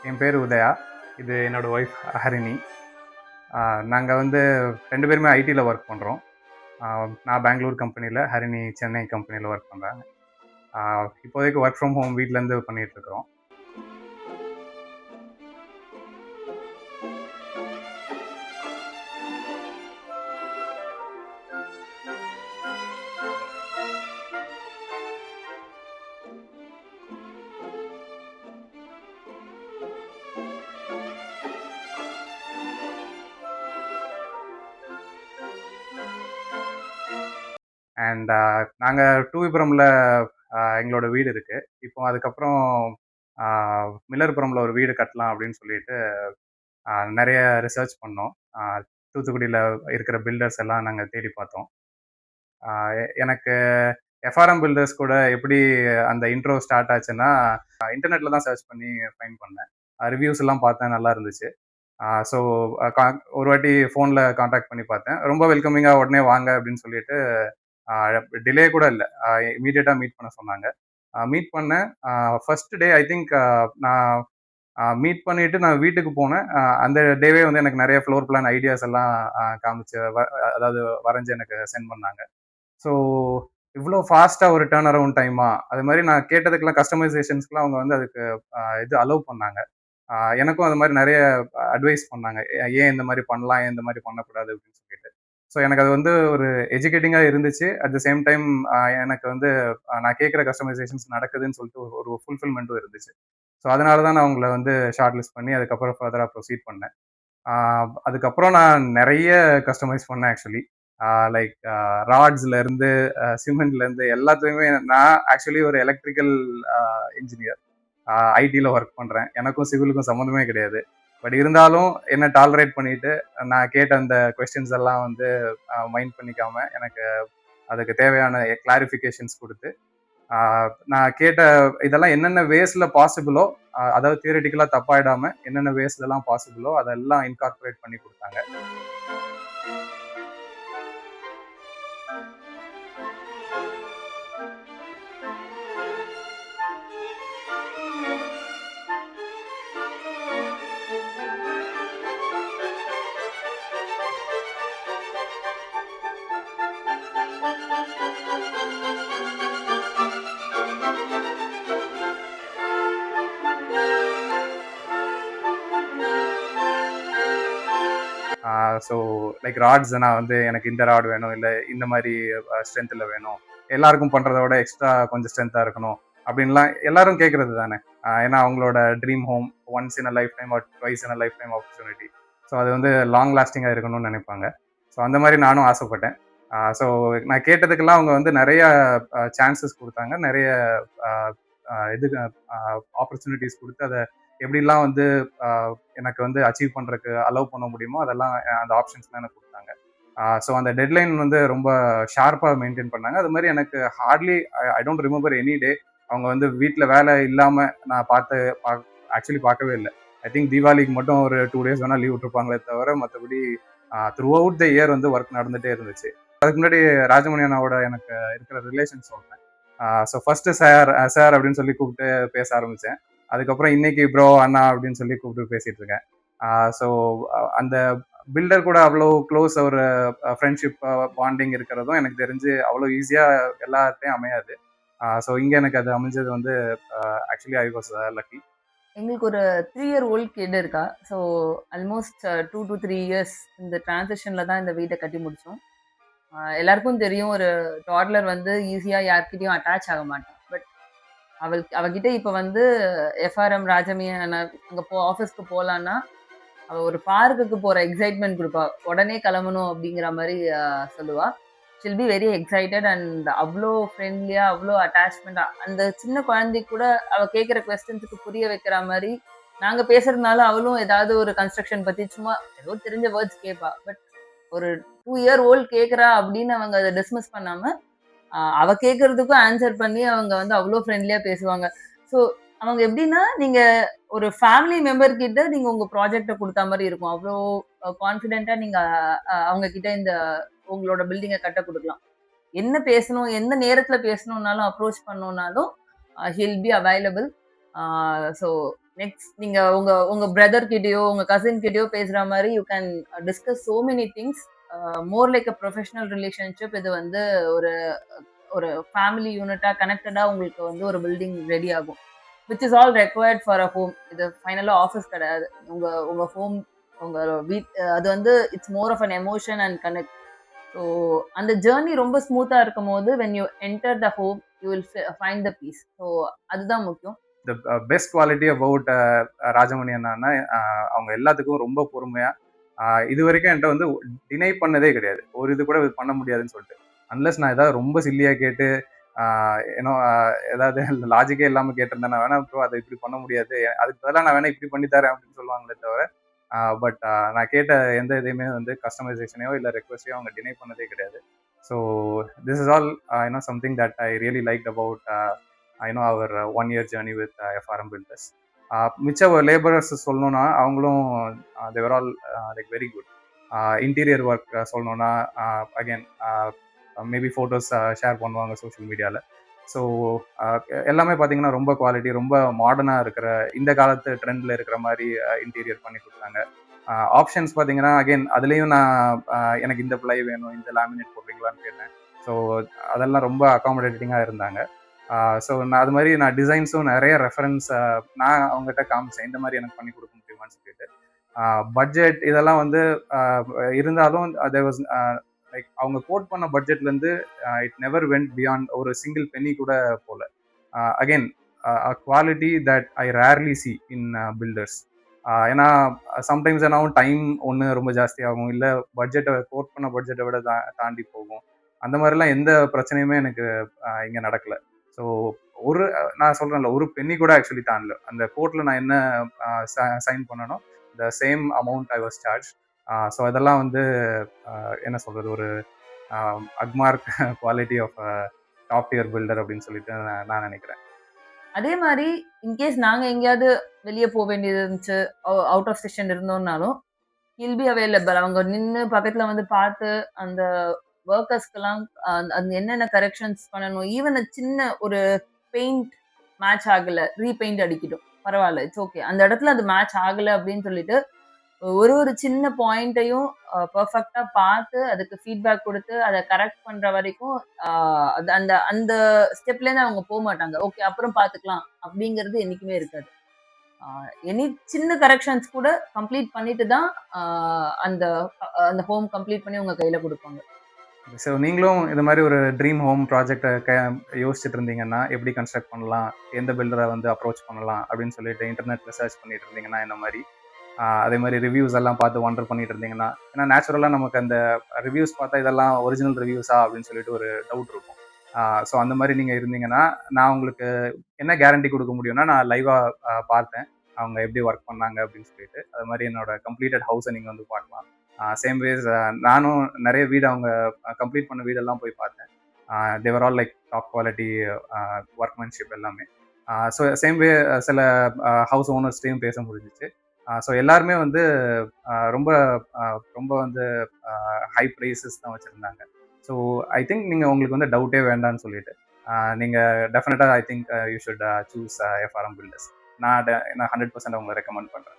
என் பேர் உதயா. இது என்னோட ஒய்ஃப் ஹரிணி. நாங்கள் வந்து 2 பேருமே ஐடியில் ஒர்க் பண்ணுறோம். நான் பெங்களூர் கம்பெனியில், ஹரிணி சென்னை கம்பெனியில் ஒர்க் பண்ணுறாங்க. இப்போதைக்கு ஒர்க் ஃப்ரம் ஹோம் வீட்டிலேருந்து பண்ணிகிட்ருக்குறோம். அண்ட் நாங்கள் டூவிபுரமில் எங்களோட வீடு இருக்குது. இப்போ அதுக்கப்புறம் மில்லர்புரமில் ஒரு வீடு கட்டலாம் அப்படின்னு சொல்லிட்டு நிறைய ரிசர்ச் பண்ணோம். தூத்துக்குடியில் இருக்கிற பில்டர்ஸ் எல்லாம் நாங்கள் தேடி பார்த்தோம். எனக்கு எஃப்ஆர்எம் பில்டர்ஸ் கூட எப்படி அந்த இன்ட்ரோ ஸ்டார்ட் ஆச்சுன்னா, இன்டர்நெட்டில் தான் சர்ச் பண்ணி ஃபைண்ட் பண்ணேன். ரிவ்யூஸ் எல்லாம் பார்த்தேன், நல்லா இருந்துச்சு. ஸோ ஒரு வாட்டி ஃபோனில் காண்டாக்ட் பண்ணி பார்த்தேன். ரொம்ப வெல்கமிங்காக உடனே வாங்க அப்படின்னு சொல்லிட்டு டிலே கூட இல்லை, இமீடியட்டாக மீட் பண்ண சொன்னாங்க. மீட் பண்ணேன். ஃபர்ஸ்ட் டே ஐ திங்க் நான் மீட் பண்ணிட்டு நான் வீட்டுக்கு போனேன். அந்த டேவே வந்து எனக்கு நிறைய ஃப்ளோர் பிளான் ஐடியாஸ் எல்லாம் காமிச்சு, அதாவது வரைஞ்சி எனக்கு சென்ட் பண்ணாங்க. ஸோ இவ்வளோ ஃபாஸ்ட்டாக ஒரு டேர்ன் அரவுண்ட் டைமா, அது மாதிரி நான் கேட்டதுக்கெல்லாம் கஸ்டமைசேஷன்ஸ்க்குலாம் அவங்க வந்து அதுக்கு இது அலோவ் பண்ணாங்க. எனக்கும் அது மாதிரி நிறைய அட்வைஸ் பண்ணாங்க, ஏன் இந்த மாதிரி பண்ணலாம், ஏன் இந்த மாதிரி பண்ணக்கூடாது அப்படின்னு சொல்லிட்டு. ஸோ எனக்கு அது வந்து ஒரு எஜுகேட்டிங்காக இருந்துச்சு. அட் த சேம் டைம் எனக்கு வந்து நான் கேட்குற கஸ்டமைசேஷன்ஸ் நடக்குதுன்னு சொல்லிட்டு ஒரு ஃபுல்ஃபில்மெண்ட்டும் இருந்துச்சு. ஸோ அதனால தான் நான் உங்களை வந்து ஷார்ட் லிஸ்ட் பண்ணி அதுக்கப்புறம் ஃபர்தராக ப்ரொசீட் பண்ணேன். அதுக்கப்புறம் நான் நிறைய கஸ்டமைஸ் பண்ணேன் ஆக்சுவலி. லைக் ராட்ஸ்லேருந்து சிமெண்ட்லேருந்து எல்லாத்துலேயுமே. நான் ஆக்சுவலி ஒரு எலக்ட்ரிக்கல் இன்ஜினியர், ஐடியில் ஒர்க் பண்ணுறேன். எனக்கும் சிவிலுக்கும் சம்மந்தமே கிடையாது. பட் இருந்தாலும் என்ன டாலரேட் பண்ணிட்டு நான் கேட்ட அந்த கொஸ்டின்ஸ் எல்லாம் வந்து மைண்ட் பண்ணிக்காம எனக்கு அதுக்கு தேவையான கிளாரிஃபிகேஷன்ஸ் கொடுத்து, நான் கேட்ட இதெல்லாம் என்னென்ன வேஸ்ல பாசிபிளோ, அதாவது தியரிட்டிக்கலா தப்பாயிடாம என்னென்ன வேஸ்லாம் பாசிபிளோ அதெல்லாம் இன்கார்பரேட் பண்ணி கொடுத்தாங்க. ஸோ லைக் ராட்ஸ் நான் வந்து எனக்கு இந்த ராட் வேணும், இல்லை இந்த மாதிரி ஸ்ட்ரென்த்தில் வேணும், எல்லாருக்கும் பண்ணுறத விட எக்ஸ்ட்ரா கொஞ்சம் ஸ்ட்ரென்த்தாக இருக்கணும் அப்படின்லாம் எல்லாரும் கேட்குறது தானே. ஏன்னா அவங்களோட dream home once in a life time R twice in a life time opportunity. So அது வந்து லாங் லாஸ்டிங்காக இருக்கணும்னு நினைப்பாங்க. ஸோ அந்த மாதிரி நானும் ஆசைப்பட்டேன். ஸோ நான் கேட்டதுக்கெல்லாம் அவங்க வந்து நிறைய சான்சஸ் கொடுத்தாங்க, நிறைய இது ஆப்பர்ச்சுனிட்டிஸ் கொடுத்து அதை எப்படிலாம் வந்து எனக்கு வந்து அச்சீவ் பண்ணுறதுக்கு அலோவ் பண்ண முடியுமோ அதெல்லாம் அந்த ஆப்ஷன்ஸ்லாம் எனக்கு கொடுத்தாங்க. ஸோ அந்த டெட்லைன் வந்து ரொம்ப ஷார்ப்பாக மெயின்டைன் பண்ணாங்க. அது மாதிரி எனக்கு hardly I don't remember any day அவங்க வந்து வீட்டில் வேலை இல்லாமல் நான் ஆக்சுவலி பார்க்கவே இல்லை. ஐ திங்க் தீபாவளிக்கு மட்டும் ஒரு 2 days வேணால் லீவ் விட்டுருப்பாங்களே தவிர மற்றபடி த்ரூ அவுட் த இயர் வந்து ஒர்க் நடந்துகிட்டே இருந்துச்சு. அதுக்கு முன்னாடி ராஜமணி அண்ணாவோட எனக்கு இருக்கிற ரிலேஷன் சொல்கிறேன். ஸோ ஃபர்ஸ்ட்டு சார் அப்படின்னு சொல்லி கூப்பிட்டு பேச ஆரம்பித்தேன். அதுக்கப்புறம் இன்னைக்கு ப்ரோ அண்ணா அப்படின்னு சொல்லி கூப்பிட்டு பேசிட்டு இருக்கேன். ஸோ அந்த பில்டர் கூட அவ்வளோ க்ளோஸ் ஒரு ஃப்ரெண்ட்ஷிப் பாண்டிங் இருக்கிறதும் எனக்கு தெரிஞ்சு அவ்வளோ ஈஸியாக எல்லாத்தையும் அமையாது. ஸோ இங்கே எனக்கு அது அமைஞ்சது வந்து ஆக்சுவலி ஐ வாஸ் லக்கி. எங்களுக்கு ஒரு 3 year old கிட் இருக்கா. ஸோ ஆல்மோஸ்ட் 2 to 3 years இந்த டிரான்சிஷனில் தான் இந்த வீட்டை கட்டி முடித்தோம். எல்லாருக்கும் தெரியும், ஒரு டாட்லர் வந்து ஈஸியாக யார்கிட்டையும் அட்டாச் ஆக மாட்டான். பட் அவகிட்ட இப்போ வந்து எஃப்ஆர்எம் ராஜமியன் அங்கே ஆஃபீஸ்க்கு போகலான்னா அவள் ஒரு பார்க்குக்கு போகிற எக்ஸைட்மெண்ட் கொடுப்பா. உடனே கிளம்பணும் அப்படிங்கிற மாதிரி சொல்லுவா. She'll be very excited and அவ்வளோ ஃப்ரெண்ட்லியாக, அவ்வளோ அட்டாச்மெண்ட்டாக. அந்த சின்ன குழந்தைக்கு கூட அவள் கேட்குற கொஸ்டின்ஸுக்கு புரிய வைக்கிற மாதிரி நாங்கள் பேசுறதுனால அவளும் ஏதாவது ஒரு கன்ஸ்ட்ரக்ஷன் பற்றி சும்மா ஏதோ தெரிஞ்ச வேர்ட்ஸ் கேட்பா. பட் ஒரு 2 year old கேட்குறா அப்படின்னு அவங்க அதை டிஸ்மிஸ் பண்ணாமல் அவள் கேட்குறதுக்கும் ஆன்சர் பண்ணி அவங்க வந்து அவ்வளோ ஃப்ரெண்ட்லியாக பேசுவாங்க. ஸோ அவங்க எப்படின்னா, நீங்கள் ஒரு ஃபேமிலி மெம்பர் கிட்ட நீங்கள் உங்கள் ப்ராஜெக்டை கொடுத்தா மாதிரி இருக்கும். அவ்வளோ கான்ஃபிடென்ட்டாக நீங்கள் அவங்க கிட்ட இந்த உங்களோட பில்டிங்கை கட்ட கொடுக்கலாம். என்ன பேசணும், எந்த நேரத்தில் பேசணுன்னாலும் அப்ரோச் பண்ணணுன்னாலும் he'll be available. So next நீங்க உங்க உங்க பிரதர் கிட்டயோ, உங்க கசின் கிட்டயோ பேசுற மாரி you can discuss so many things. More like a professional relationship. இது வந்து ஒரு ஒரு ஃபேமிலி யூனிட்டா கனெக்டடா உங்களுக்கு வந்து ஒரு பில்டிங் ரெடி ஆகும். Which is all required for a home. இது ஃபைனலா ஆஃபீஸ் கிடையாது. உங்க உங்க ஹோம், உங்க அது வந்து it's more of an emotion and connect. So அந்த ஜேர்னி ரொம்ப ஸ்மூத்தா இருக்கும்போது when you enter the home you will find the peace. So அதுதான் முக்கியம். The best quality about Rajamani அண்ணான்னா அவங்க எல்லாத்துக்கும் ரொம்ப பொறுமையா இது வரைக்கும் என்கிட்ட வந்து டினை பண்ணதே கிடையாது. ஒரு இது கூட இது பண்ண முடியாதுன்னு சொல்லிட்டு. அன்லெஸ் நான் ஏதாவது ரொம்ப சில்லியா கேட்டு ஏன்னோ ஏதாவது லாஜிக்கே இல்லாம கேட்டிருந்தேன், நான் வேணா ப்ரோ அதை இப்படி பண்ண முடியாது, அதுக்கு பதிலாக நான் வேணா இப்படி பண்ணி தரேன் அப்படின்னு சொல்லுவாங்களே தவிர, பட் நான் கேட்ட எந்த இதையுமே வந்து கஸ்டமைசேஷனையோ இல்லை ரெக்வஸ்டையோ அவங்க டினை பண்ணதே கிடையாது. So this is all something that I really like about our 1 year journey with FRM builders. மிச்ச லேபரர்ஸ் சொல்லணும்னா அவங்களும் they're all like very good. Interior work சொல்லணும்னா அகெயின் மேபி ஃபோட்டோஸ் ஷேர் பண்ணுவாங்க சோஷியல் மீடியாவில். ஸோ எல்லாமே பார்த்தீங்கன்னா ரொம்ப குவாலிட்டி, ரொம்ப மாடர்னாக இருக்கிற இந்த காலத்து ட்ரெண்டில் இருக்கிற மாதிரி இன்டீரியர் பண்ணி கொடுத்தாங்க. ஆப்ஷன்ஸ் பார்த்தீங்கன்னா அகெயின் அதுலேயும் நான் எனக்கு இந்த பிளை வேணும், இந்த லேமினேட் போடுறீங்களான்னு கேட்டேன். ஸோ அதெல்லாம் ரொம்ப அகாமடேட்டிங்காக இருந்தாங்க. ஸோ நான் அது மாதிரி நான் டிசைன்ஸும் நிறைய ரெஃபரன்ஸ் நான் அவங்ககிட்ட காமிச்சேன், இந்த மாதிரி எனக்கு பண்ணி கொடுக்க முடியுமான்னு சொல்லிட்டு. பட்ஜெட் இதெல்லாம் வந்து இருந்தாலும் தேர் வாஸ் லைக் அவங்க கோட் பண்ண பட்ஜெட்லேருந்து இட் நெவர் வென்ட் பியாண்ட் ஒரு சிங்கிள் பென்னி கூட போல. Again quality that I rarely see in builders. ஏன்னா சம்டைம்ஸ் என்னாவும் டைம் ஒன்று ரொம்ப ஜாஸ்தியாகும், இல்லை பட்ஜெட்டை கோட் பண்ண பட்ஜெட்டை விட தாண்டி போகும். அந்த மாதிரிலாம் எந்த பிரச்சனையுமே எனக்கு இங்கே நடக்கலை. ஸோ ஒரு நான் சொல்கிறேன்ல, ஒரு பென்னி கூட ஆக்சுவலி தாண்டல. அந்த கோர்ட்டில் நான் என்ன சைன் பண்ணணும், the same amount I was charge. So அதெல்லாம் வந்து என்ன சொல்கிறது, ஒரு Agmark quality of top tier builder அப்படின்னு சொல்லிட்டு நான் நினைக்கிறேன். அதே மாதிரி இன்கேஸ் நாங்க எங்கேயாவது வெளியே போக வேண்டியது இருந்துச்சு, அவுட் ஆஃப் ஸ்டேஷன் இருந்தோம்னாலும் ஹில் பி அவைலபிள். அவங்க நின்று பக்கத்துல வந்து பார்த்து அந்த ஒர்க்கர்ஸ்க்கெல்லாம் அது என்னென்ன கரெக்ஷன்ஸ் பண்ணணும், ஈவன் சின்ன ஒரு பெயிண்ட் மேட்ச் ஆகல, ரீபெயிண்ட் அடிக்கட்டும், பரவாயில்ல, இட்ஸ் ஓகே. அந்த இடத்துல அது மேட்ச் ஆகல அப்படின்னு சொல்லிட்டு ஒரு ஒரு சின்ன பாயிண்ட்டையும் பெர்ஃபெக்ட்டா பார்த்து அதுக்கு ஃபீட்பேக் குடுத்து அத கரெக்ட் பண்ற வரைக்கும் அது அந்த அந்த ஸ்டெப்லேருந்து அவங்க மாட்டாங்க. ஓகே அப்புறம் பார்த்துக்கலாம் அப்படிங்கிறது என்னைக்குமே இருக்காது. எனி சின்ன கரெக்ஷன்ஸ் கூட கம்ப்ளீட் பண்ணிட்டு தான் அந்த அந்த ஹோம் கம்ப்ளீட் பண்ணி உங்க கையில குடுப்பாங்க. ஸோ நீங்களும் இது மாதிரி ஒரு ட்ரீம் ஹோம் ப்ராஜெக்டை யோசிச்சுட்டு இருந்தீங்கன்னா, எப்படி கன்ஸ்ட்ரக்ட் பண்ணலாம், எந்த பில்டரை வந்து அப்ரோச் பண்ணலாம் அப்படின்னு சொல்லிட்டு இன்டர்நெட்டில் சர்ச் பண்ணிட்டு இருந்தீங்கன்னா, இந்த மாதிரி அதே மாதிரி ரிவ்யூஸ் எல்லாம் பார்த்து ஒண்டர் பண்ணிட்டு இருந்தீங்கன்னா, ஏன்னா நேச்சுரலாக நமக்கு அந்த ரிவ்யூஸ் பார்த்தா இதெல்லாம் ஒரிஜினல் ரிவ்யூஸா அப்படின்னு சொல்லிட்டு ஒரு டவுட் இருக்கும். ஸோ அந்த மாதிரி நீங்கள் இருந்தீங்கன்னா, நான் உங்களுக்கு என்ன கேரண்டி கொடுக்க முடியும்னா, நான் லைவாக பார்த்தேன் அவங்க எப்படி ஒர்க் பண்ணாங்க அப்படின்னு சொல்லிட்டு. அது மாதிரி என்னோட கம்ப்ளீட்டட் ஹவுஸை நீங்கள் வந்து பார்க்கலாம். சேம் வேஸ் நானும் நிறைய வீடு அவங்க கம்ப்ளீட் பண்ண வீடெல்லாம் போய் பார்த்தேன். They're all like top quality workmanship எல்லாமே. ஸோ சேம் வே சில ஹவுஸ் ஓனர்ஸ்டையும் பேச முடிஞ்சிச்சு. ஸோ எல்லாருமே வந்து ரொம்ப ரொம்ப வந்து ஹை ப்ரைஸஸ் தான் வச்சுருந்தாங்க. ஸோ ஐ திங்க் நீங்கள் உங்களுக்கு வந்து டவுட்டே வேண்டான்னு சொல்லிட்டு நீங்கள் டெஃபினட்டாக I think you should choose FRM builders. நான் 100% அவங்களை ரெக்கமெண்ட் பண்ணுறேன்.